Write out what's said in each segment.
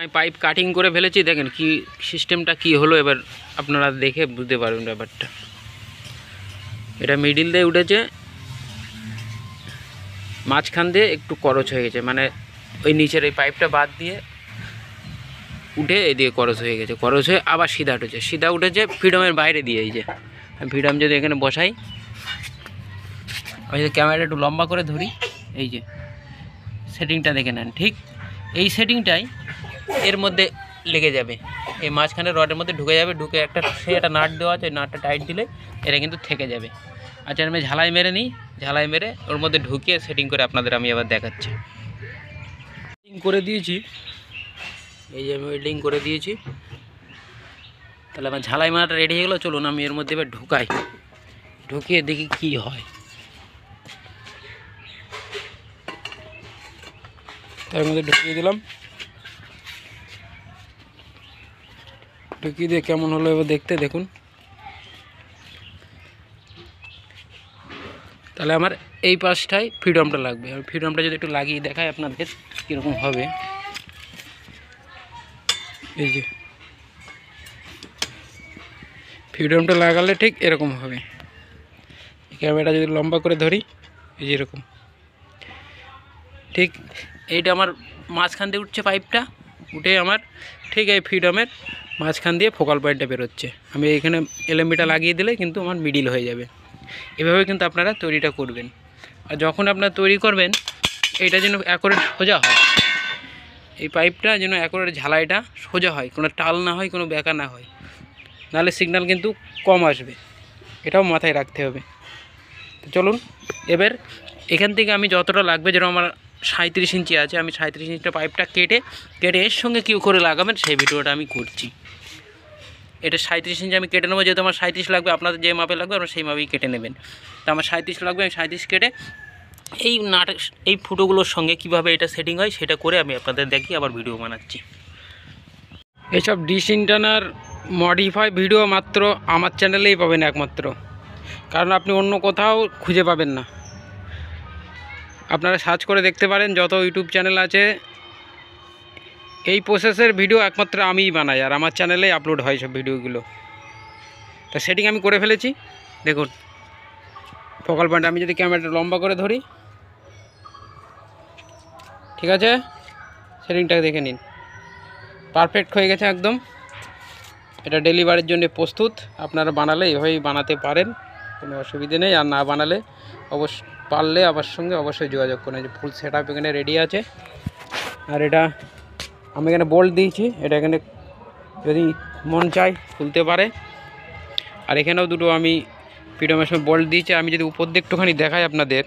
আমি pipe cutting করে ফেলেছি, দেখেন কি সিস্টেমটা কি হলো, এবার আপনারা দেখে বুঝতে পারবেন ব্যাপারটা। এটা মিডিল দিয়ে উঠেছে, মাঝখান দিয়ে একটু করচ হয়ে গেছে, মানে ওই নিচের এই পাইপটা বাদ দিয়ে উঠে এদিকে করচ হয়ে গেছে, করচ হয়ে আবার সিধা উঠেছে, সিধা উঠেছে ফ্রিডমের বাইরে দিয়ে। এই যে ফ্রিডম যদি এখানে বসাই, ওই যে ক্যামেরাটা একটু লম্বা করে ধরি, এই যে সেটিংটা দেখে নেন, ঠিক এই সেটিংটাই এর মধ্যে লেগে যাবে, এই মাঝখানে রডের মধ্যে ঢুকে যাবে, ঢুকে একটা নাট দেওয়া আছে, ওই নাটটা টাইট দিলে এটা কিন্তু থেকে যাবে। আচ্ছা আমি ঝালাই মেরে নিই, ঝালাই মেরে ওর মধ্যে ঢুকিয়ে সেটিং করে আপনাদের আমি আবার দেখাচ্ছি। সেটিং করে দিয়েছি, এই যে আমি ওয়েল্ডিং করে দিয়েছি, তাহলে আমার ঝালাই মারাটা রেডি হয়ে গেলো। চলুন আমি এর মধ্যে এবার ঢুকাই, ঢুকিয়ে দেখি কি হয়। তার মধ্যে ঢুকিয়ে দিলাম, ঢুকিয়ে দিয়ে কেমন হলো এবার দেখতে দেখুন। তাহলে আমার এই পাশটায় ফ্রিডমটা লাগবে, আমি ফ্রিডমটা যদি একটু লাগিয়ে দেখাই আপনাদের কীরকম হবে। এই যে ফ্রিডমটা লাগালে ঠিক এরকম হবে, ক্যামেরা যদি লম্বা করে ধরি, এই যে এরকম, ঠিক এইটা আমার মাঝখান দিয়ে উঠছে পাইপটা, উঠে আমার ঠিক এই ফ্রিডমের মাঝখান দিয়ে ফোকাল পয়েন্টটা বেরোচ্ছে। আমি এখানে এলএমবিটা লাগিয়ে দিলে কিন্তু আমার মিডিল হয়ে যাবে। এভাবে কিন্তু আপনারা তৈরিটা করবেন। আর যখন আপনারা তৈরি করবেন, এইটা যেন অ্যাকুরেট সোজা হয়, এই পাইপটা যেন অ্যাকুরেট ঝালাইটা সোজা হয়, কোনো টাল না হয়, কোনো বেঁকা না হয়, নাহলে সিগন্যাল কিন্তু কম আসবে, এটাও মাথায় রাখতে হবে। তো চলুন এবার এখান থেকে আমি যতটা লাগবে, যেন আমার 37 ইঞ্চি আছে, আমি 37 ইঞ্চিটা পাইপটা কেটে এর সঙ্গে কী করে লাগাবেন সেই ভিডিওটা আমি করছি। এটা 37 ইঞ্চি আমি কেটে নেবো, যেহেতু আমার 37 লাগবে, আপনাদের যে মাপে লাগবে আপনারা সেই মাপেই কেটে নেবেন। তো আমার 37 লাগবে, আমি 37 কেটে এই এই ফুটোগুলোর সঙ্গে কিভাবে এটা সেটিং হয় সেটা করে আমি আপনাদের দেখি আবার ভিডিও বানাচ্ছি। এইসব ডিশ ইন্টারনার মডিফাই ভিডিও মাত্র আমার চ্যানেলেই পাবেন একমাত্র, কারণ আপনি অন্য কোথাও খুঁজে পাবেন না। আপনারা সার্চ করে দেখতে পারেন, যত ইউটিউব চ্যানেল আছে এই প্রসেসের ভিডিও একমাত্র আমিই বানাই, আর আমার চ্যানেলেই আপলোড হয় সব ভিডিওগুলো। তা সেটিং আমি করে ফেলেছি, দেখুন ফোকাল পয়েন্ট আমি যদি ক্যামেরাটা লম্বা করে ধরি, ঠিক আছে, সেটিংটা দেখে নিন, পারফেক্ট হয়ে গেছে একদম। এটা ডেলিভারির জন্য প্রস্তুত, আপনারা বানালে এভাবেই বানাতে পারেন, কোনো অসুবিধে নেই। আর না বানালে পারলে আমার সঙ্গে অবশ্যই যোগাযোগ করুন। যে ফুল সেট আপ এখানে রেডি আছে, আর এটা আমি এখানে বোল্ট দিয়েছি, এটা এখানে যদি মন চায় খুলতে পারে। আর এখানেও দুটো আমি ফ্রিডমের সময় বোল্ট দিয়েছি। আমি যদি উপর দিয়ে একটুখানি দেখাই আপনাদের,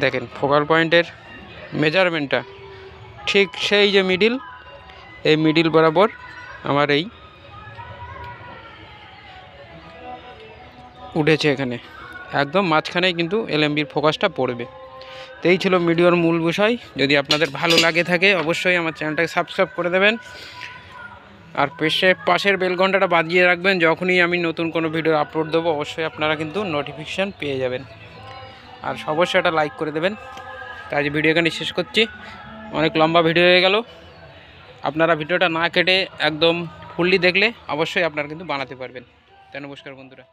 দেখেন ফোকাল পয়েন্টের মেজারমেন্টটা ঠিক সেই যে মিডিল, এই মিডিল বরাবর আমার এই উঠেছে, এখানে একদম মাঝখানেই কিন্তু এলএমবির ফোকাসটা পড়বে। তো এই ছিল ভিডিওর মূল বিষয়। যদি আপনাদের ভালো লাগে থাকে অবশ্যই আমার চ্যানেলটাকে সাবস্ক্রাইব করে দেবেন, আর পাশের বেল ঘন্টাটা বাজিয়ে রাখবেন। যখনই আমি নতুন কোনো ভিডিও আপলোড দেবো অবশ্যই আপনারা কিন্তু নোটিফিকেশান পেয়ে যাবেন। আর অবশ্যই একটা লাইক করে দেবেন। তাই যে ভিডিও এখানে শেষ করছি, অনেক লম্বা ভিডিও হয়ে গেল। আপনারা ভিডিওটা না কেটে একদম ফুললি দেখলে অবশ্যই আপনারা কিন্তু বানাতে পারবেন। তাই নমস্কার বন্ধুরা।